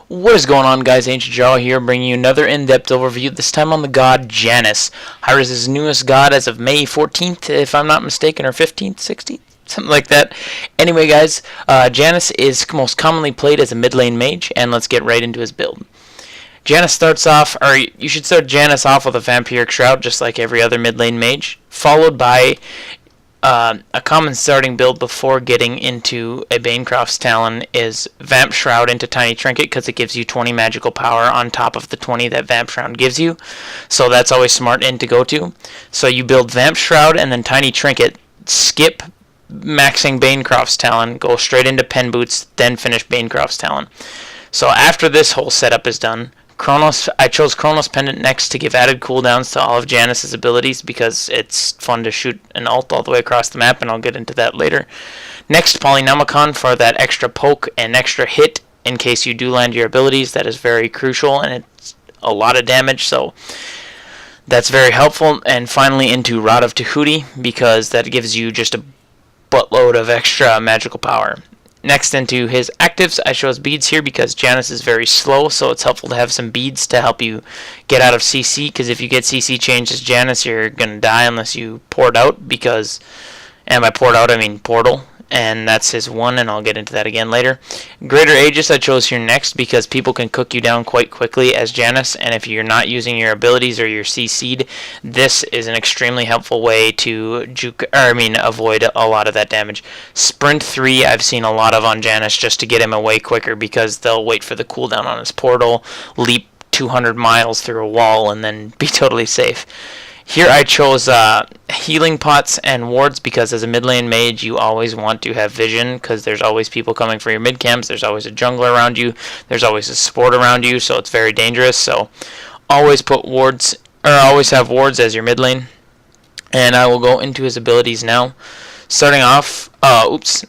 What is going on, guys? Ancient Jarl here, bringing you another in-depth overview, this time on the god Janus, Hyres' newest god as of May 14th, if I'm not mistaken, or 15th, 16th, something like that. Anyway, guys, Janus is most commonly played as a mid lane mage, and let's get right into his build. Janus starts off, or you should start Janus off with a Vampiric Shroud, just like every other mid lane mage, followed by a common starting build before getting into a Bancroft's Talon is Vamp Shroud into Tiny Trinket, because it gives you 20 magical power on top of the 20 that Vamp Shroud gives you. So that's always smart in to go to. So you build Vamp Shroud and then Tiny Trinket, skip maxing Bancroft's Talon, go straight into Pen Boots, then finish Bancroft's Talon. So after this whole setup is done, I chose Chronos Pendant next to give added cooldowns to all of Janus' abilities because it's fun to shoot an ult all the way across the map, and I'll get into that later. Next, Polynomicon for that extra poke and extra hit in case you do land your abilities. That is very crucial, and it's a lot of damage, so that's very helpful. And finally into Rod of Tahuti, because that gives you just a buttload of extra magical power. Next, into his actives, I chose beads here because Janus is very slow, so it's helpful to have some beads to help you get out of CC, because if you get CC changed as Janus, you're going to die unless you port out, and by port out I mean portal, and that's his one, and I'll get into that again later. Greater Aegis I chose here next because people can cook you down quite quickly as Janus, and if you're not using your abilities or you're CC'd, this is an extremely helpful way to avoid a lot of that damage. Sprint 3 I've seen a lot of on Janus just to get him away quicker, because they'll wait for the cooldown on his portal, leap 200 miles through a wall, and then be totally safe. Here I chose healing pots and wards because as a mid lane mage you always want to have vision, because there's always people coming for your mid camps, there's always a jungler around you, there's always a support around you, so it's very dangerous. So always put wards, or always have wards as your mid lane. And I will go into his abilities now. Starting off,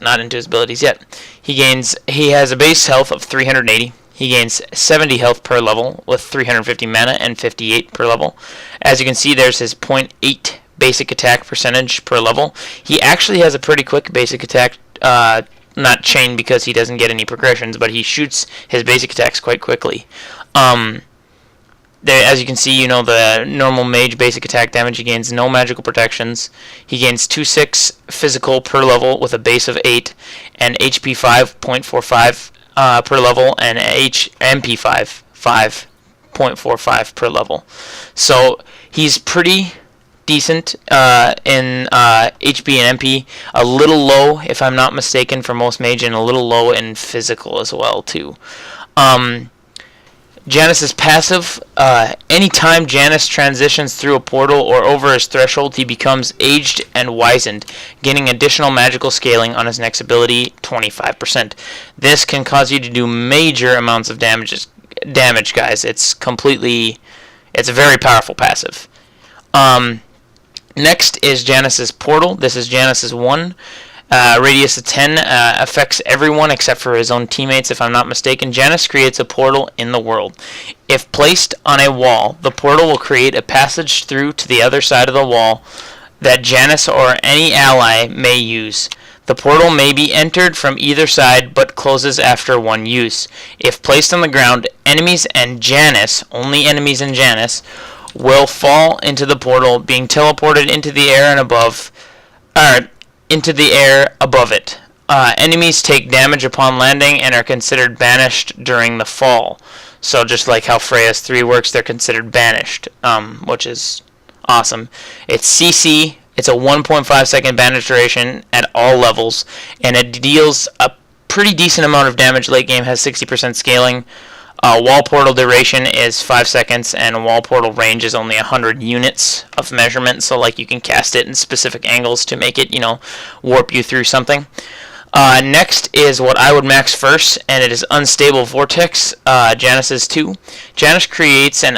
not into his abilities yet. He has a base health of 380. He gains 70 health per level with 350 mana and 58 per level. As you can see, there's his 0.8 basic attack percentage per level. He actually has a pretty quick basic attack, not chain because he doesn't get any progressions, but he shoots his basic attacks quite quickly. As you can see, the normal mage basic attack damage, he gains no magical protections. He gains 2/6 physical per level with a base of 8 and HP 5.45 per level, and MP5 5.45 per level. So he's pretty decent in HP and MP, a little low if I'm not mistaken for most mage, and a little low in physical as well too. Janus' passive, anytime Janus transitions through a portal or over his threshold, he becomes aged and wizened, gaining additional magical scaling on his next ability, 25%. This can cause you to do major amounts of damage, guys. It's a very powerful passive. Next is Janus' portal. This is Janus' 1. Radius of 10 affects everyone except for his own teammates, if I'm not mistaken. Janus creates a portal in the world. If placed on a wall, the portal will create a passage through to the other side of the wall that Janus or any ally may use. The portal may be entered from either side, but closes after one use. If placed on the ground, enemies and Janus, only enemies and Janus, will fall into the portal, being teleported into the air and above it. Enemies take damage upon landing and are considered banished during the fall. So just like how Freya's 3 works, they're considered banished, which is awesome. It's CC, it's a 1.5 second banish duration at all levels, and it deals a pretty decent amount of damage late game, has 60% scaling. Wall portal duration is 5 seconds, and wall portal range is only 100 units of measurement, so like you can cast it in specific angles to make it, warp you through something. Next is what I would max first, and it is Unstable Vortex, Janus' 2. Janus creates two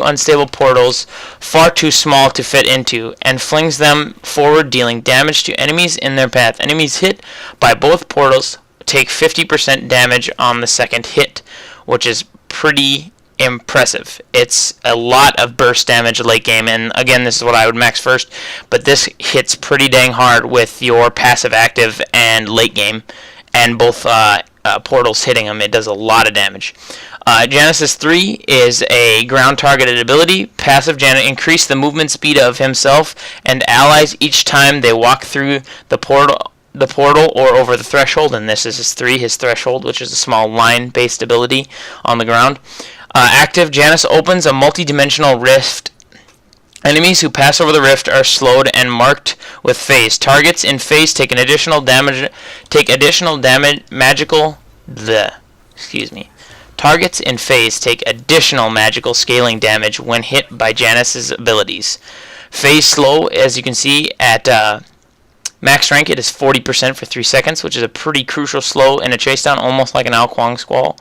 unstable portals far too small to fit into, and flings them forward, dealing damage to enemies in their path. Enemies hit by both portals take 50% damage on the second hit, which is pretty impressive. It's a lot of burst damage late game, and again, this is what I would max first, but this hits pretty dang hard with your passive active and late game, and both portals hitting him, it does a lot of damage. Janus's 3 is a ground targeted ability. Passive Janus increase the movement speed of himself and allies each time they walk through the portal or over the threshold, and this is his 3, his threshold, which is a small line-based ability on the ground. Active Janus opens a multi-dimensional rift. Enemies who pass over the rift are slowed and marked with phase. Targets in phase take additional Targets in phase take additional magical scaling damage when hit by Janus's abilities. Phase slow, as you can see at max rank, it is 40% for 3 seconds, which is a pretty crucial slow in a chase down, almost like an Ao Kuang Squall.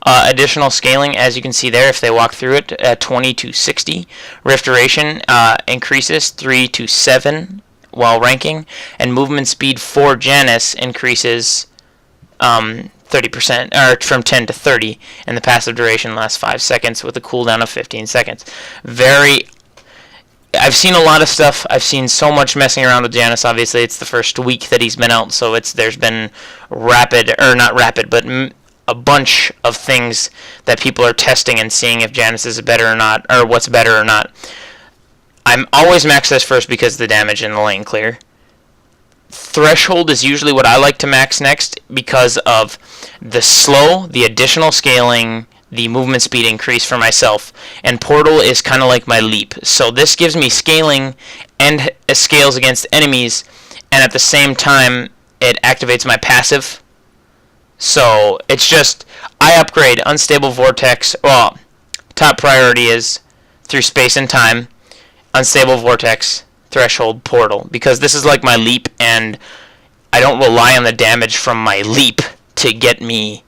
Additional scaling, as you can see there, if they walk through it, 20 to 60. Rift duration increases 3 to 7 while ranking, and movement speed for Janus increases 30%, or from 10 to 30, and the passive duration lasts 5 seconds with a cooldown of 15 seconds. I've seen a lot of stuff. I've seen so much messing around with Janus. Obviously, it's the first week that he's been out, so there's been a bunch of things that people are testing and seeing if Janus is better or not, or what's better or not. I'm always max this first because of the damage in the lane clear. Threshold is usually what I like to max next because of the slow, the additional scaling, the movement speed increase for myself, and portal is kind of like my leap. So this gives me scaling and scales against enemies, and at the same time it activates my passive. So it's just, I upgrade Unstable Vortex. Well, top priority is through space and time, Unstable Vortex, Threshold, Portal, because this is like my leap, and I don't rely on the damage from my leap to get me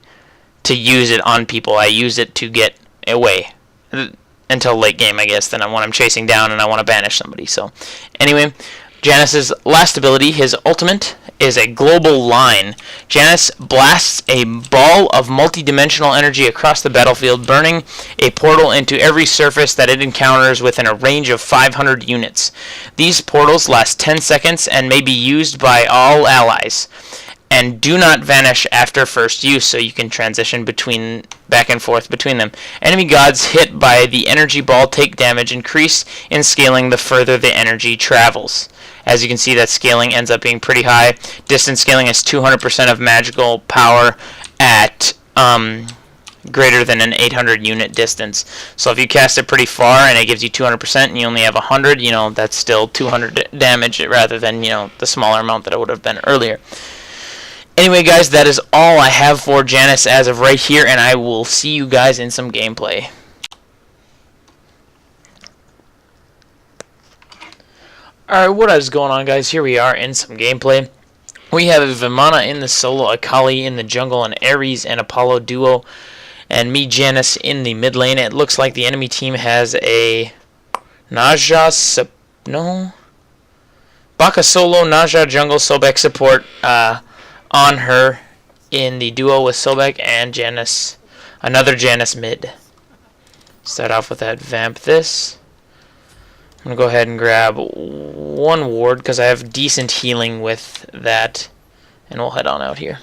to use it on people. I use it to get away until late game, I guess. Then when I'm chasing down and I want to banish somebody. So anyway, Janus's last ability, his ultimate, is a global line. Janus blasts a ball of multi-dimensional energy across the battlefield, burning a portal into every surface that it encounters within a range of 500 units. These portals last 10 seconds and may be used by all allies, and do not vanish after first use, so you can transition back and forth between them. Enemy gods hit by the energy ball take damage, increase in scaling the further the energy travels. As you can see, that scaling ends up being pretty high. Distance scaling is 200% of magical power at greater than an 800 unit distance. So if you cast it pretty far and it gives you 200% and you only have 100, that's still 200 damage rather than, the smaller amount that it would have been earlier. Anyway, guys, that is all I have for Janus as of right here, and I will see you guys in some gameplay. Alright, what is going on, guys? Here we are in some gameplay. We have a Vimana in the solo, a Kali in the jungle, an Ares and Apollo duo, and me, Janus, in the mid lane. It looks like the enemy team has a Baka solo, Naja jungle, Sobek support on her in the duo with Sobek and Janus, another Janus mid. Start off with that Vamp this. I'm going to go ahead and grab one ward because I have decent healing with that, and we'll head on out here.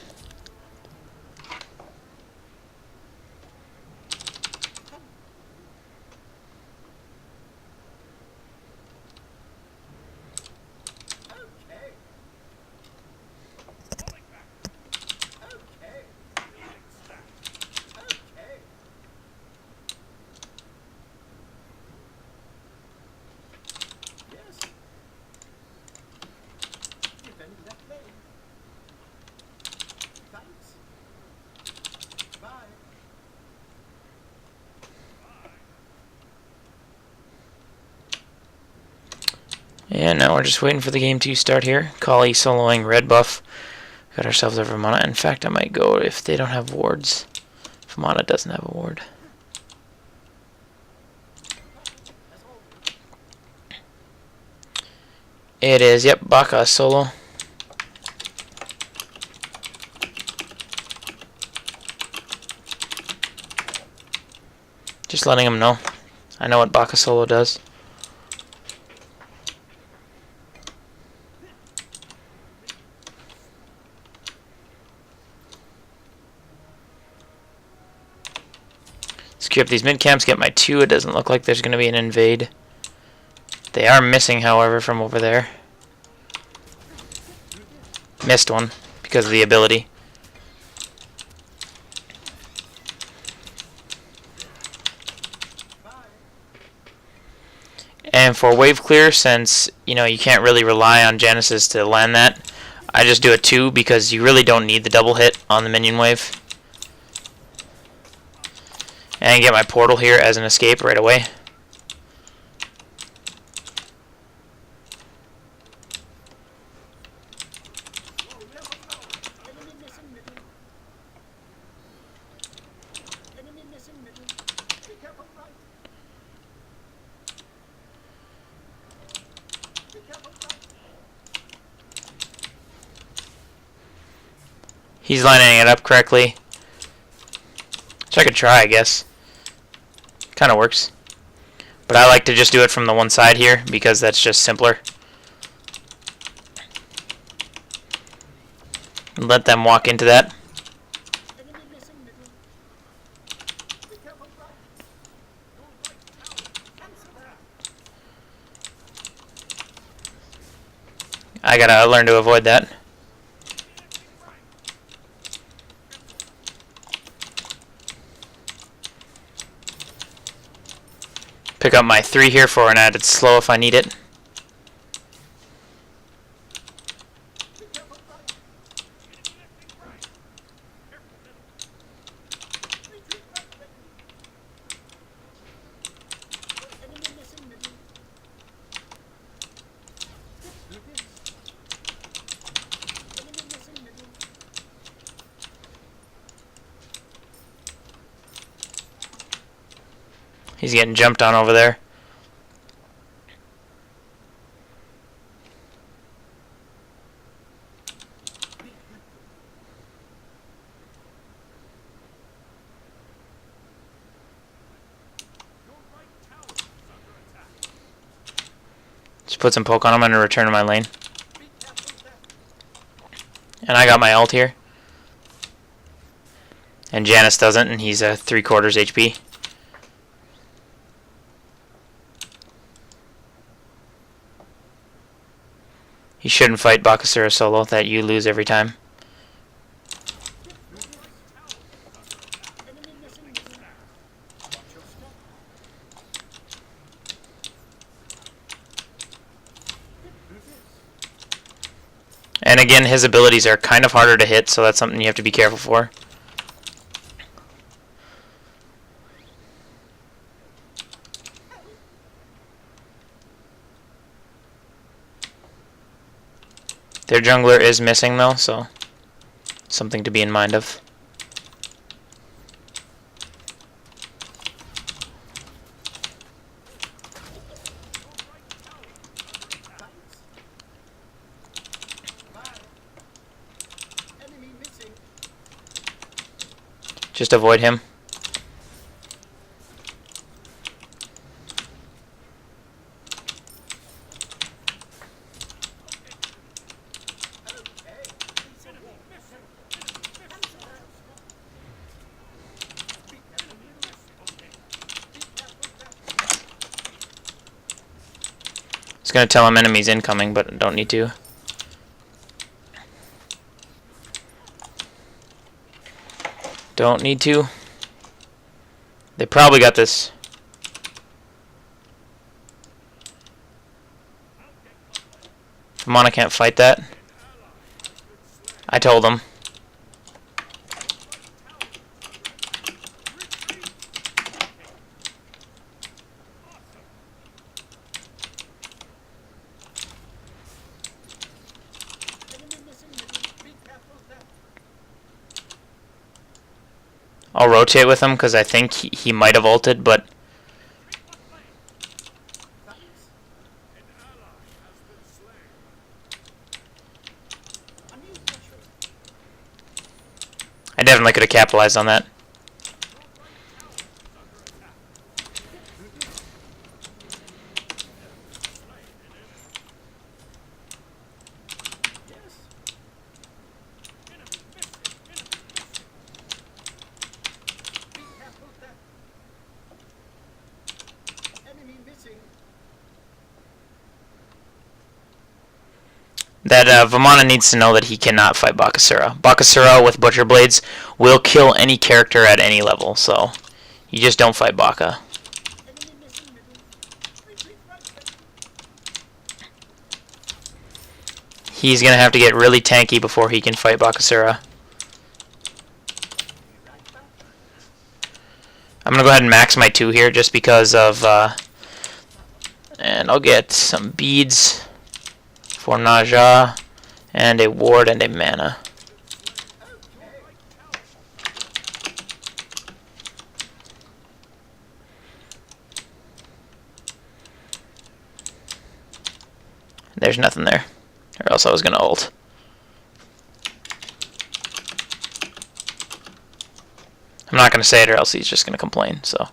And now we're just waiting for the game to start here. Kali soloing red buff. Got ourselves a Vimana. In fact, I might go if they don't have wards. Vimana doesn't have a ward. It is, yep, Baka solo. Just letting him know. I know what Baka solo does. Secure up these mid camps, get my 2. It doesn't look like there's going to be an invade. They are missing, however, from over there. Missed one because of the ability. And for wave clear, since you can't really rely on Januses to land that, I just do a 2 because you really don't need the double hit on the minion wave. And get my portal here as an escape right away. He's lining it up correctly. So I could try, I guess. Kind of works. But I like to just do it from the one side here because that's just simpler. Let them walk into that. I gotta learn to avoid that. Pick up my 3 here for an added slow if I need it. He's getting jumped on over there. Just put some poke on him and return to my lane. And I got my ult here. And Janus doesn't, and he's a 3/4 HP. You shouldn't fight Bakasura solo, that you lose every time. And again, his abilities are kind of harder to hit, so that's something you have to be careful for. Their jungler is missing though, so something to be in mind of. Just avoid him. It's going to tell him enemies incoming, but don't need to. Don't need to. They probably got this. Mana can't fight that. I told them. I'll rotate with him because I think he might have ulted, but I definitely could have capitalized on that. that Vamana needs to know that he cannot fight Bakasura. Bakasura with Butcher Blades will kill any character at any level, so you just don't fight Baka. He's going to have to get really tanky before he can fight Bakasura. I'm going to go ahead and max my 2 here just because of... and I'll get some beads for Naja, and a ward and a mana. There's nothing there, or else I was going to ult. I'm not going to say it, or else he's just going to complain, so...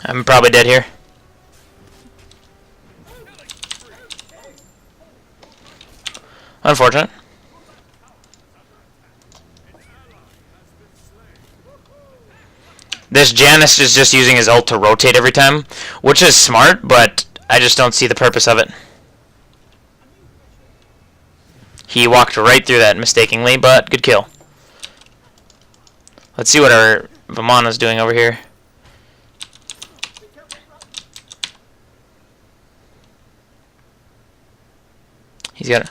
I'm probably dead here. Unfortunate. This Janus is just using his ult to rotate every time, which is smart, but I just don't see the purpose of it. He walked right through that mistakenly, but good kill. Let's see what our Vamana's doing over here. He's got it.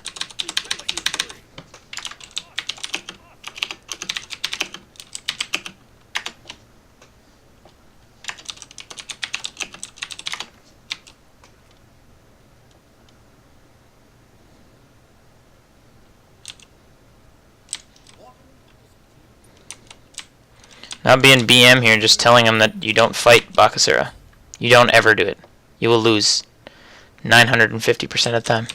Not being BM here, just telling him that you don't fight Bakasura. You don't ever do it. You will lose 950% of the time.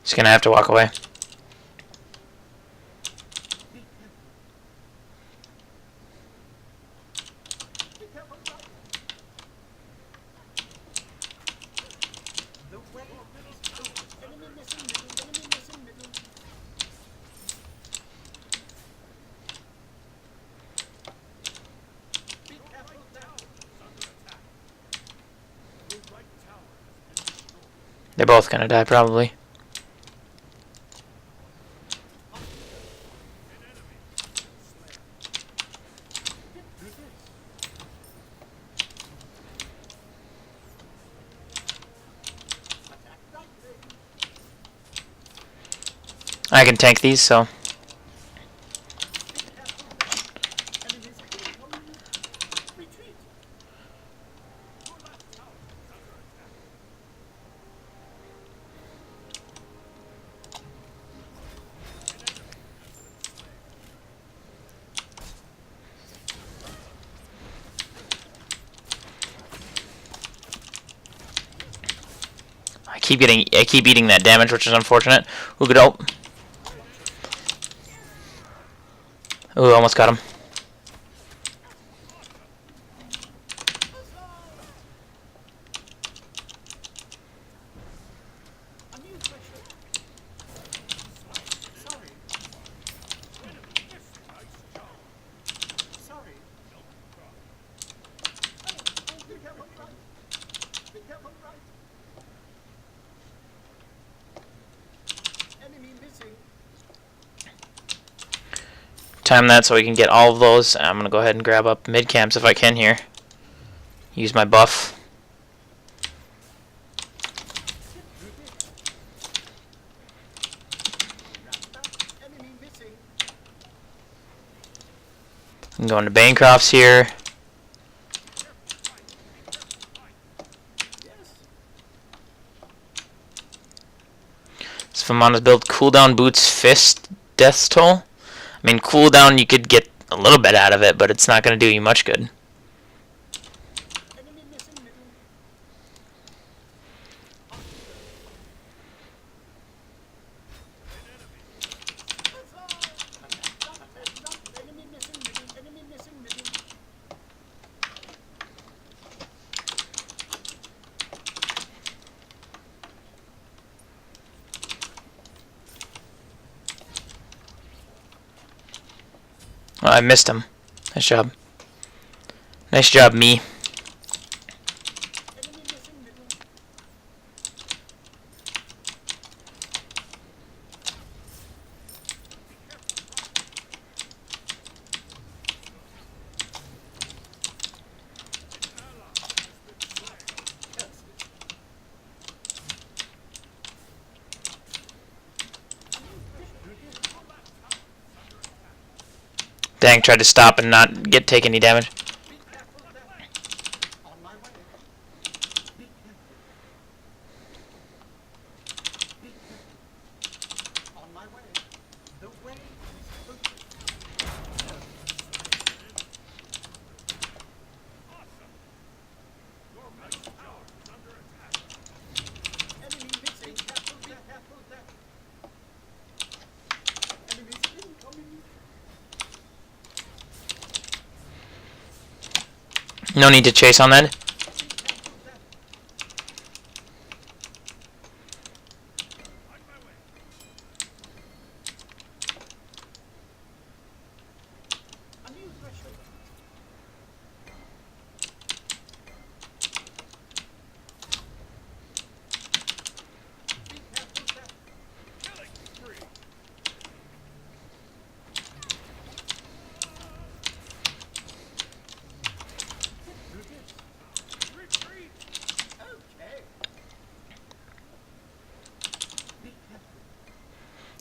Just gonna have to walk away. They're both gonna die probably. I can tank these, so. I keep eating that damage, which is unfortunate. Ooh, good ult. Ooh, almost got him. time that so we can get all of those. I'm going to go ahead and grab up mid camps if I can here. Use my buff. I'm going to Bancrofts here. Famana's build cooldown boots fist death's toll. I mean, cooldown you could get a little bit out of it, but it's not going to do you much good. Oh, I missed him. Nice job. Nice job, me. Dang, tried to stop and not take any damage. No need to chase on that.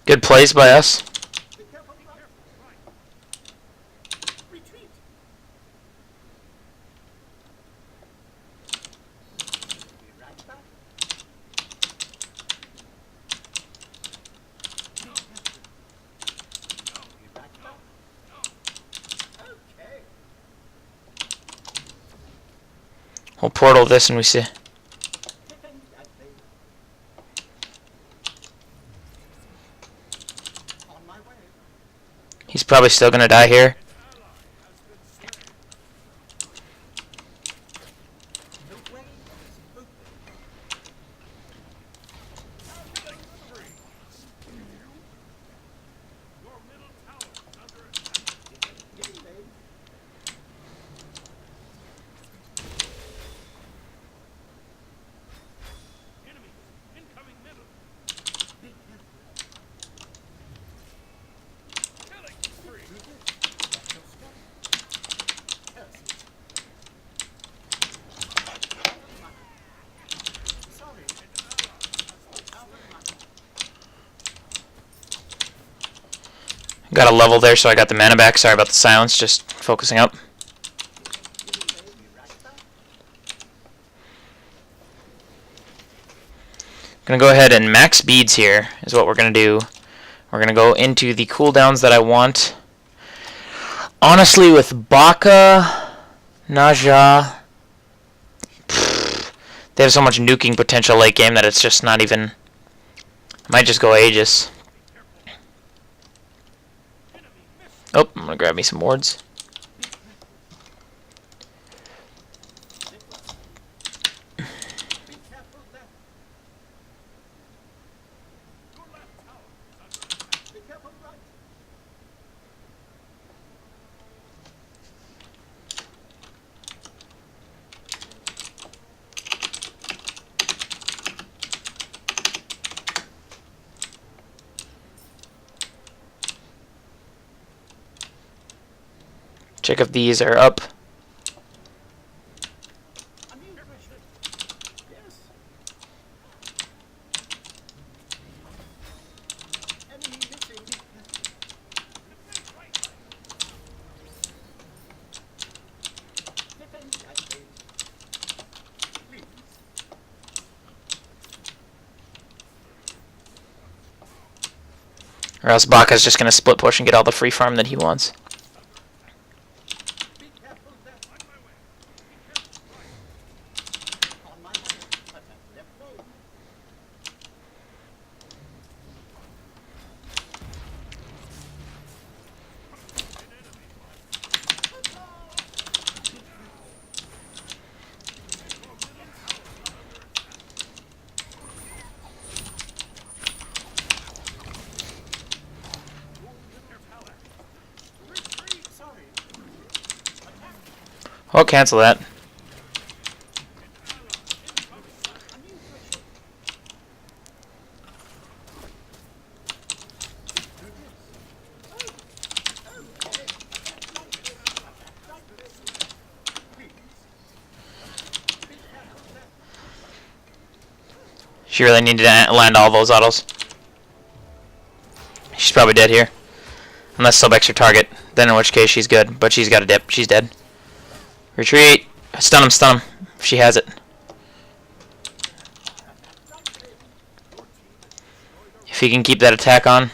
Good plays by us. We'll portal this and we see. He's probably still gonna die here. Got a level there, so I got the mana back. Sorry about the silence, just focusing up. Gonna go ahead and max beads here is what we're gonna do. We're gonna go into the cooldowns that I want. Honestly, with Baka, Naja, they have so much nuking potential late game that it's just not even. I might just go Aegis. Oh, I'm gonna grab me some wards. Check if these are up. Or else Baka's just going to split push and get all the free farm that he wants. Oh, cancel that. She really needed to land all those autos. She's probably dead here. Unless Sobek's her target. Then in which case she's good. But she's got a dip. She's dead. Retreat. Stun him, stun him. If she has it. If he can keep that attack on.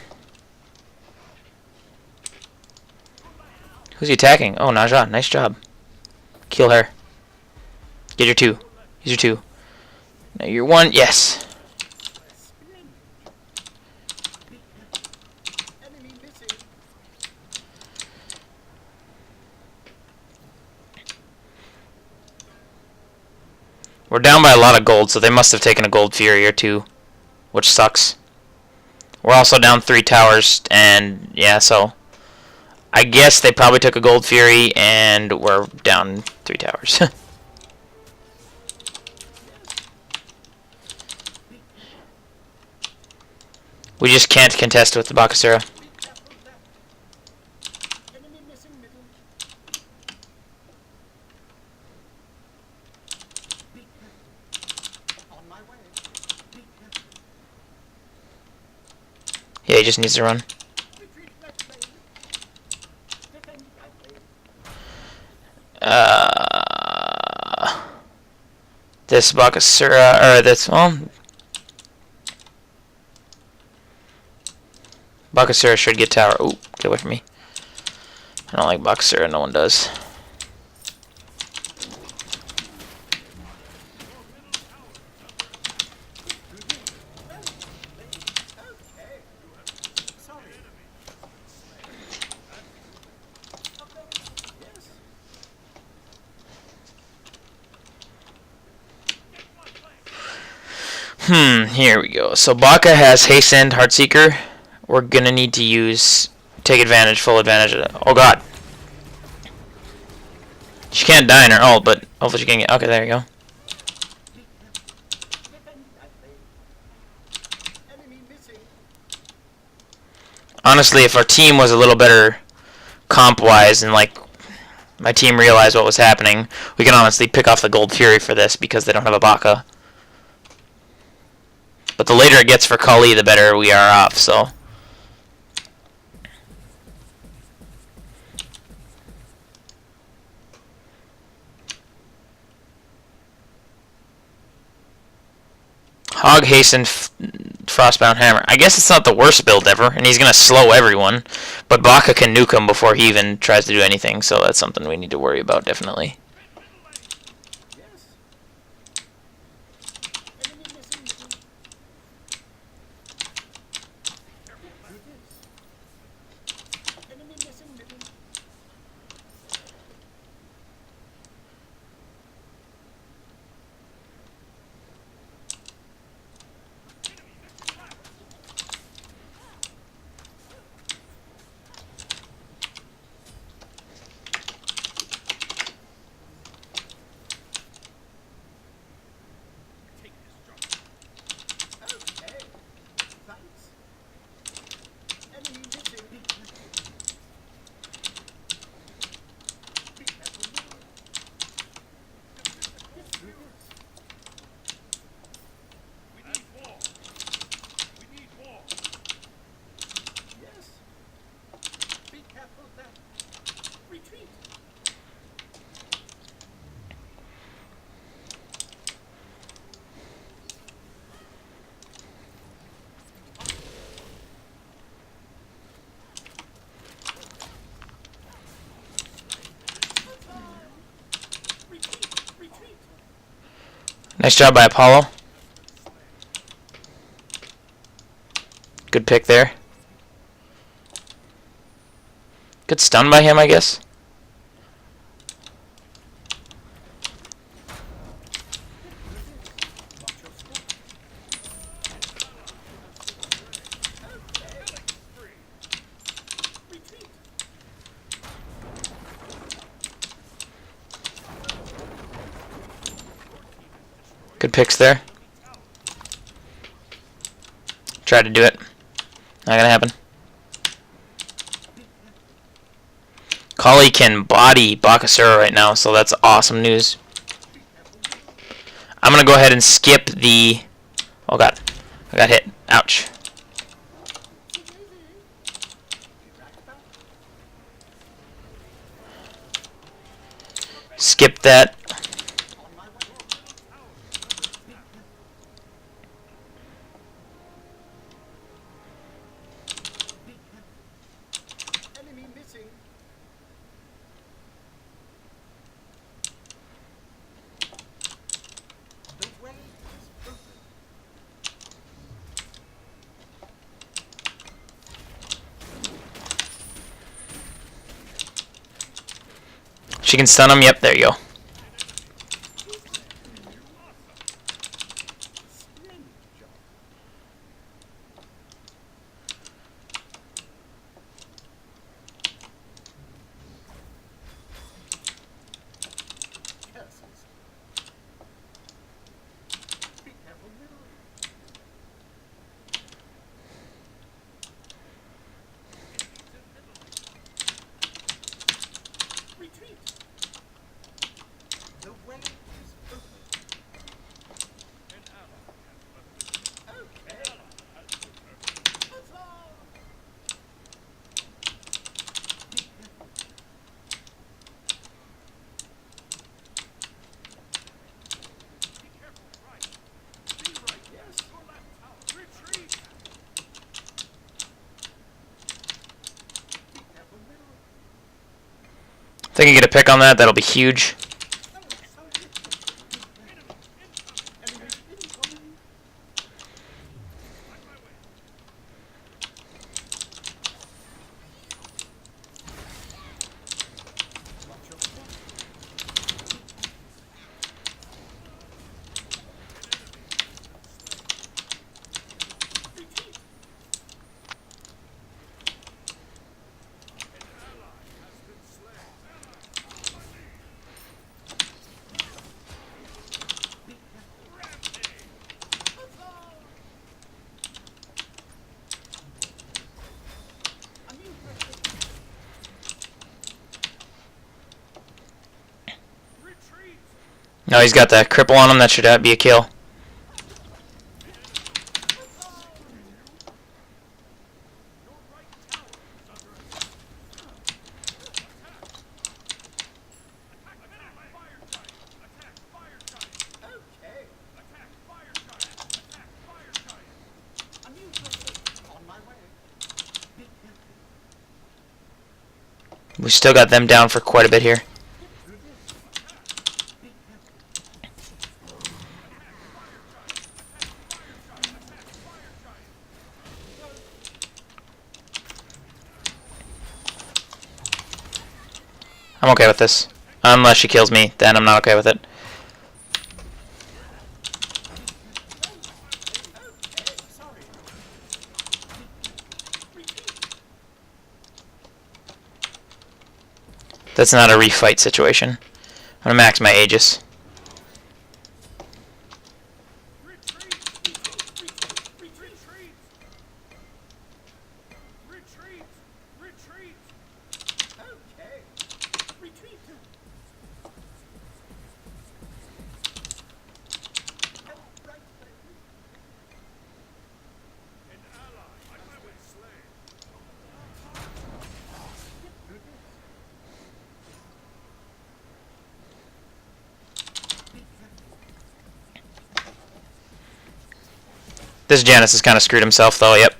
Who's he attacking? Oh, Naja. Nice job. Kill her. Get your 2. Use your 2. Now you're 1. Yes. We're down by a lot of gold, so they must have taken a gold fury or 2, which sucks. We're also down 3 towers, and yeah, so I guess they probably took a gold fury, and we're down 3 towers. We just can't contest with the Bakasura. Yeah, he just needs to run. This Bakasura, or this, well, Bakasura should get tower. Ooh, get away from me. I don't like Bakasura, no one does. Here we go. So Baka has Hastened, Heartseeker. We're gonna need to use, take advantage, full advantage of it. Oh god. She can't die in her ult, but hopefully she can get, okay, there you go. Honestly, if our team was a little better comp-wise and like my team realized what was happening, we can honestly pick off the Gold Fury for this because they don't have a Baka. But the later it gets for Kali, the better we are off, so. Hog Hasten Frostbound Hammer. I guess it's not the worst build ever, and he's going to slow everyone. But Baka can nuke him before he even tries to do anything, so that's something we need to worry about, definitely. Nice job by Apollo. Good pick there. Good stun by him, I guess. Good picks there. Tried to do it. Not gonna happen. Kali can body Bakasura right now, so that's awesome news. I'm gonna go ahead and skip the... Oh god, I got hit. Ouch. Skip that. She can stun him. Yep, there you go. If they can get a pick on that, that'll be huge. No, he's got that cripple on him. That should be a kill. We still got them down for quite a bit here. I'm okay with this. Unless she kills me, then I'm not okay with it. That's not a refight situation. I'm gonna max my Aegis. This Janus has kind of screwed himself, though, yep.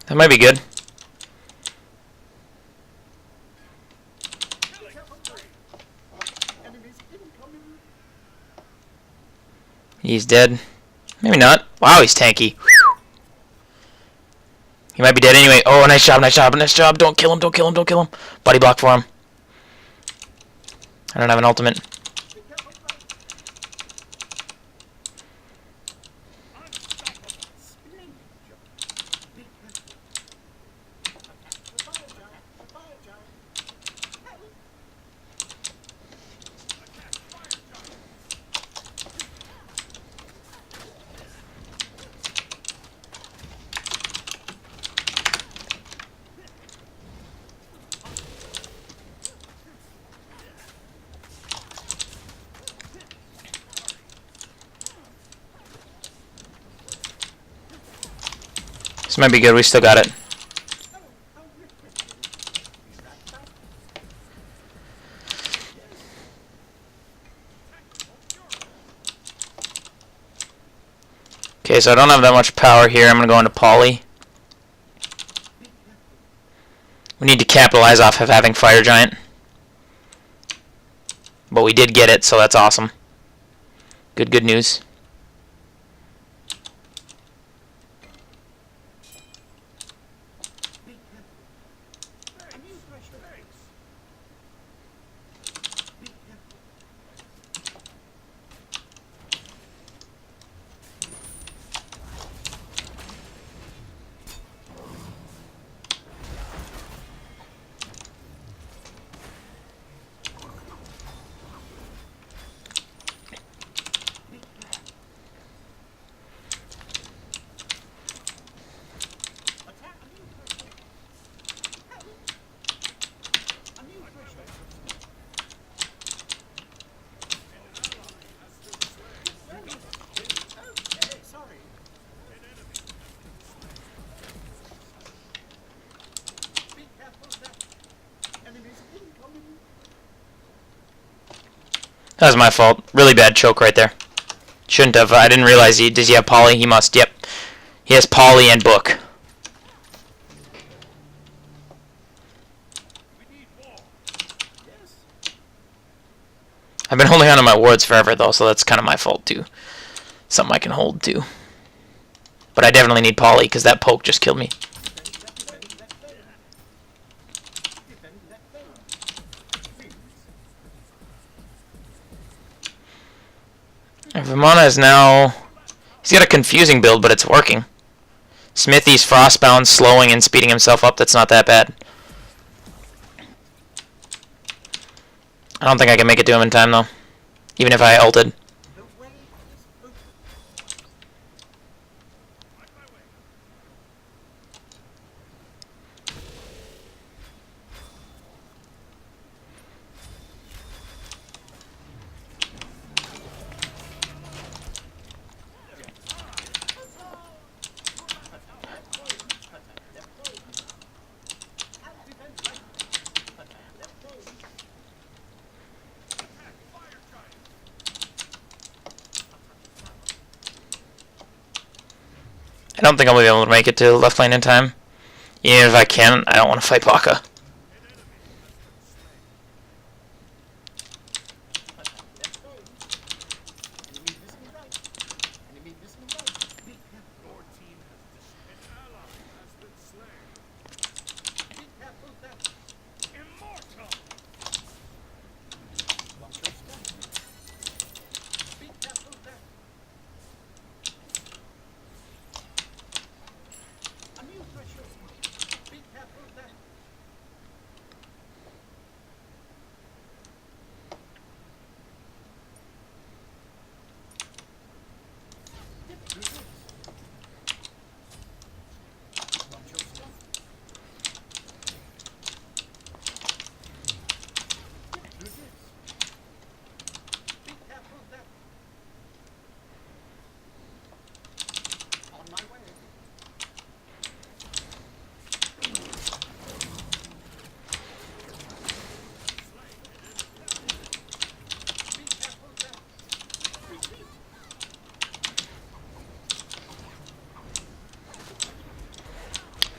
That might be good. He's dead. Maybe not. Wow, he's tanky. He might be dead anyway. Oh, nice job, nice job, nice job. Don't kill him, don't kill him, don't kill him. Body block for him. I don't have an ultimate. This might be good, we still got it. Okay, so I don't have that much power here. I'm going to go into Poly. We need to capitalize off of having Fire Giant. But we did get it, so that's awesome. Good news. That was my fault. Really bad choke right there. Shouldn't have. I didn't realize he... Does he have Poly? He must. Yep. He has Poly and Book. I've been holding on to my wards forever, though, so that's kind of my fault, too. Something I can hold, too. But I definitely need Poly, because that poke just killed me. Vimana is now... He's got a confusing build, but it's working. Smithy's Frostbound, slowing and speeding himself up. That's not that bad. I don't think I can make it to him in time, though. Even if I ulted. I don't think I'll be able to make it to left lane in time. Even if I can, I don't want to fight Baka.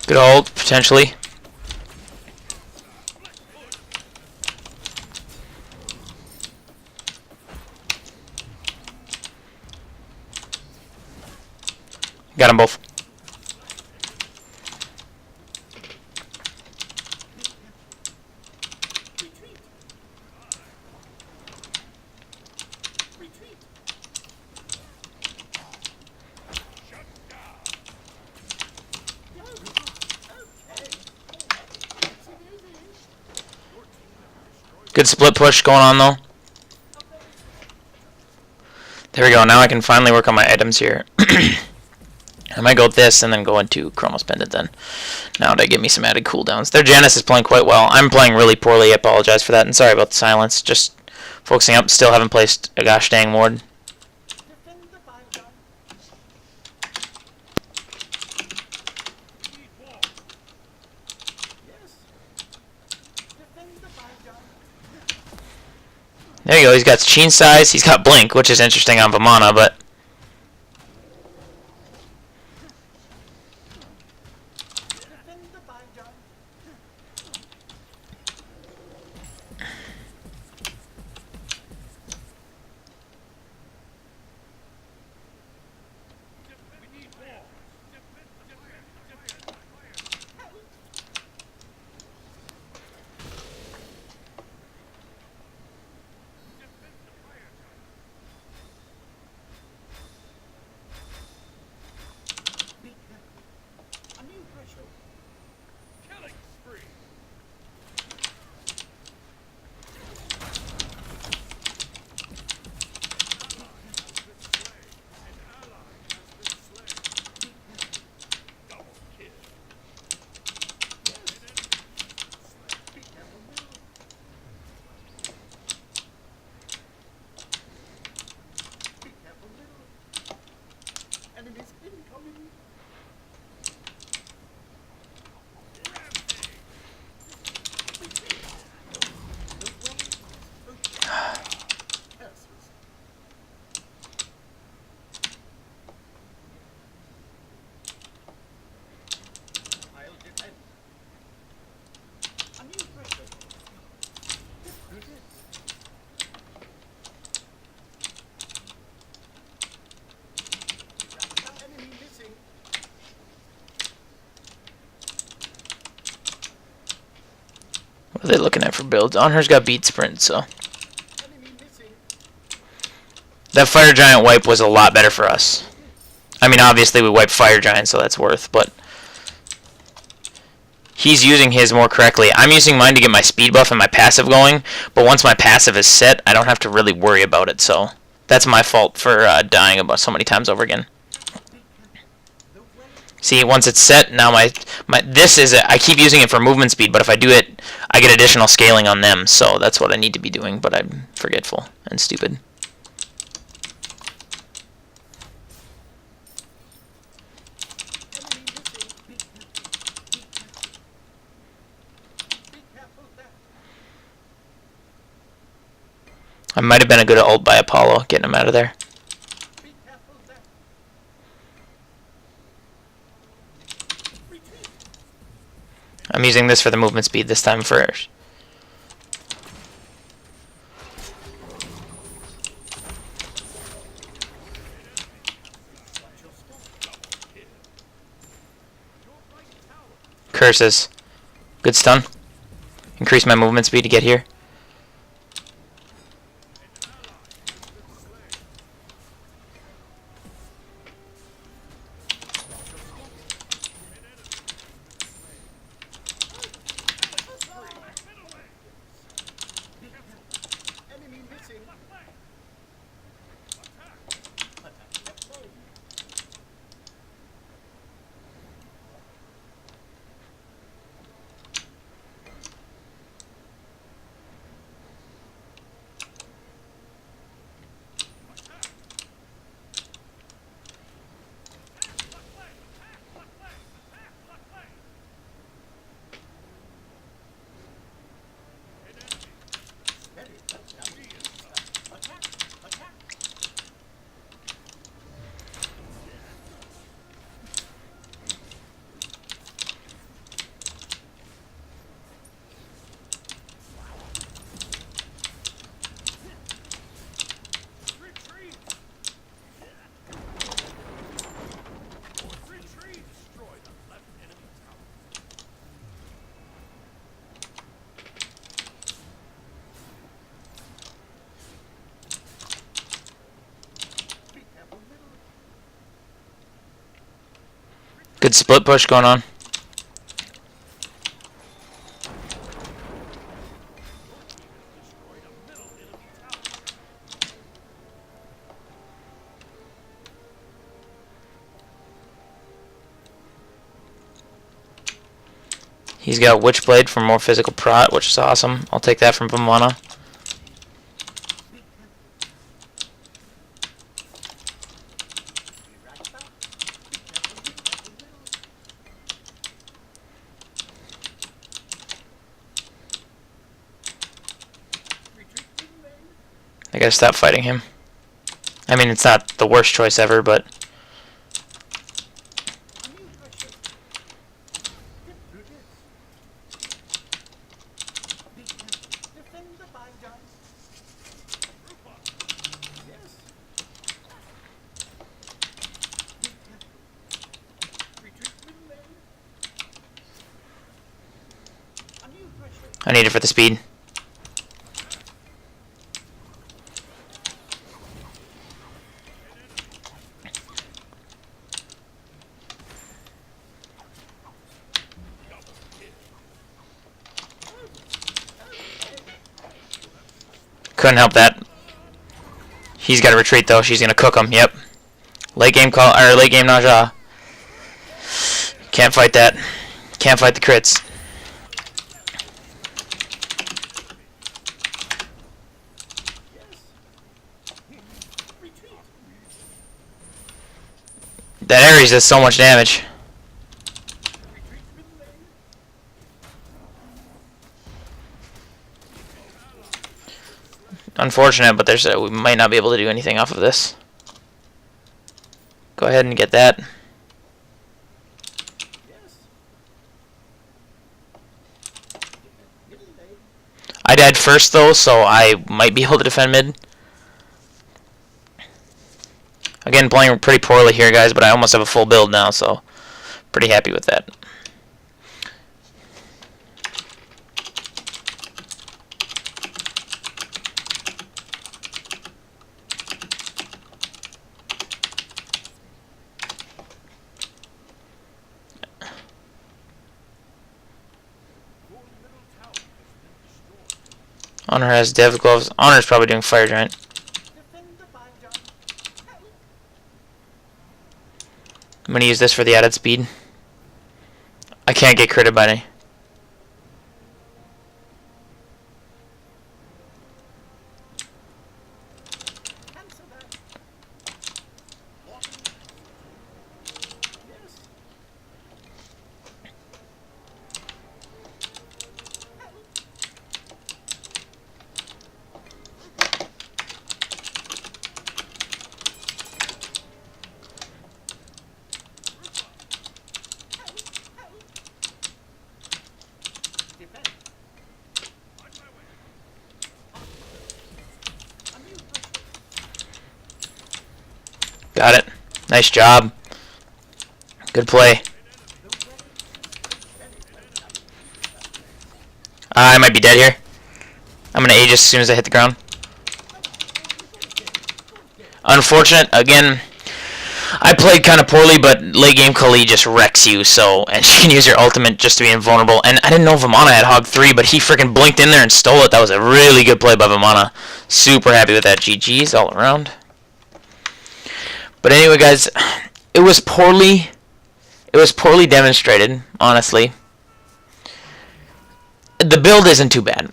Good ult, potentially. Got them both. Good split push going on though. There we go. Now I can finally work on my items here. I might go with this and then go into Chronos Pendant then. Now to give me some added cooldowns. Their Janus is playing quite well. I'm playing really poorly. I apologize for that. And sorry about the silence. Just focusing up. Still haven't placed a gosh dang ward. There you go. He's got Sheen Size. He's got Blink, which is interesting on Vamana, but... What are they looking at for builds? Onher's got beat sprint, so... That Fire Giant wipe was a lot better for us. I mean, obviously we wiped Fire Giant, so that's worth, but... He's using his more correctly. I'm using mine to get my speed buff and my passive going, but once my passive is set, I don't have to really worry about it, so... That's my fault for dying about so many times over again. See, once it's set, now this is I keep using it for movement speed, but if I do it, I get additional scaling on them, so that's what I need to be doing, but I'm forgetful and stupid. I might have been a good ult by Apollo, getting him out of there. I'm using this for the movement speed this time first. Curses. Good stun. Increase my movement speed to get here. Good split push going on. He's got Witchblade for more physical prot, which is awesome. I'll take that from Vamana. I gotta stop fighting him. I mean, it's not the worst choice ever, but... I need it for the speed. Couldn't help that. He's got to retreat though. She's gonna cook him. Yep. Late game call or late game Naja. Can't fight that. Can't fight the crits. That Ares does so much damage. Unfortunate, but there's we might not be able to do anything off of this. Go ahead and get that. I died first though, so I might be able to defend mid. Again, playing pretty poorly here, guys, but I almost have a full build now, so pretty happy with that. Honor has Dev Gloves. Honor's probably doing Fire Giant. I'm going to use this for the added speed. I can't get critted by any. Got it. Nice job. Good play. I might be dead here. I'm going to Aegis as soon as I hit the ground. Unfortunate. Again, I played kind of poorly, but late game Kali just wrecks you, so, and she can use her ultimate just to be invulnerable. And I didn't know Vamana had Hog 3, but he freaking blinked in there and stole it. That was a really good play by Vamana. Super happy with that. GG's all around. But anyway, guys, it was poorly demonstrated, honestly. The build isn't too bad,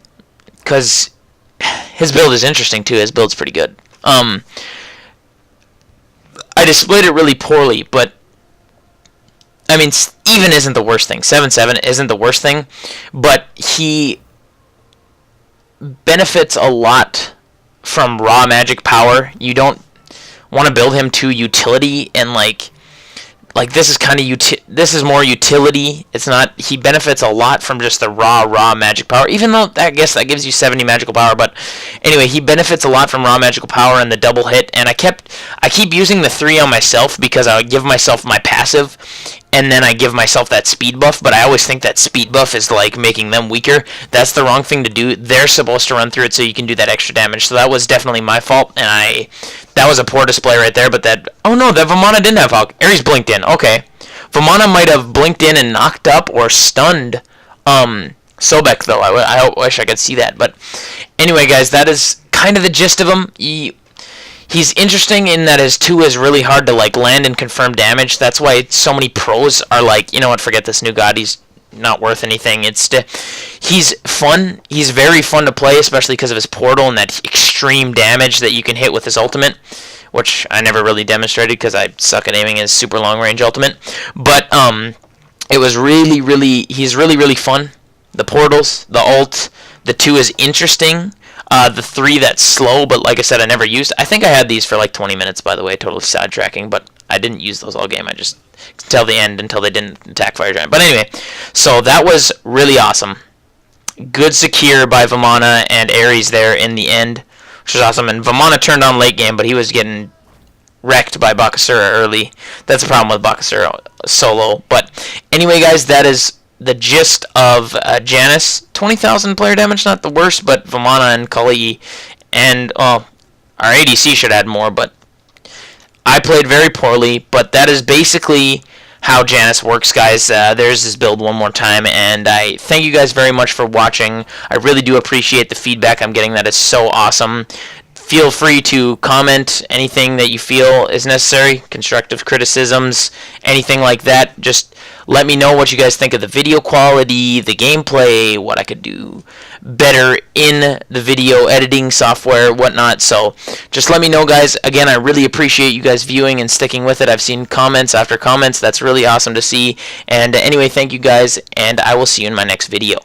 because his build is interesting too. His build's pretty good. I displayed it really poorly, but I mean, even isn't the worst thing. 7-7 isn't the worst thing, but he benefits a lot from raw magic power. You don't want to build him to utility, and like this is kind of this is more utility. It's not. He benefits a lot from just the raw magic power, even though I guess that gives you 70 magical power. But anyway, he benefits a lot from raw magical power and the double hit. And I keep using the 3 on myself because I give myself my passive, and then I give myself that speed buff. But I always think that speed buff is like making them weaker. That's the wrong thing to do. They're supposed to run through it so you can do that extra damage. So that was definitely my fault, and that was a poor display right there. But oh no, that Vamana didn't have Hawk. Ares blinked in. Okay. Vamana might have blinked in and knocked up or stunned Sobek, though. I wish I could see that. But anyway, guys, that is kind of the gist of him. He's interesting in that his 2 is really hard to like land and confirm damage. That's why so many pros are like, you know what, forget this new god. He's not worth anything. He's fun. He's very fun to play, especially because of his portal and that extreme damage that you can hit with his ultimate, which I never really demonstrated because I suck at aiming his super long range ultimate. But it was he's really fun. The portals, the ult, the 2 is interesting. The 3 that's slow, but like I said, I never used. I think I had these for like 20 minutes, by the way, totally sidetracking, but I didn't use those all game. I just till the end until they didn't attack Fire Giant. But anyway, so that was really awesome. Good secure by Vamana and Ares there in the end, which was awesome. And Vamana turned on late game, but he was getting wrecked by Bakasura early. That's the problem with Bakasura solo. But anyway, guys, that is the gist of Janus. 20,000 player damage, not the worst, but Vamana and Kali and our ADC should add more, but I played very poorly. But that is basically how Janus works, guys. There's his build one more time, and I thank you guys very much for watching. I really do appreciate the feedback I'm getting. That is so awesome. Feel free to comment anything that you feel is necessary, constructive criticisms, anything like that. Just let me know what you guys think of the video quality, the gameplay, what I could do better in the video editing software, whatnot. So just let me know, guys. Again, I really appreciate you guys viewing and sticking with it. I've seen comments after comments. That's really awesome to see. And anyway, thank you guys, and I will see you in my next video.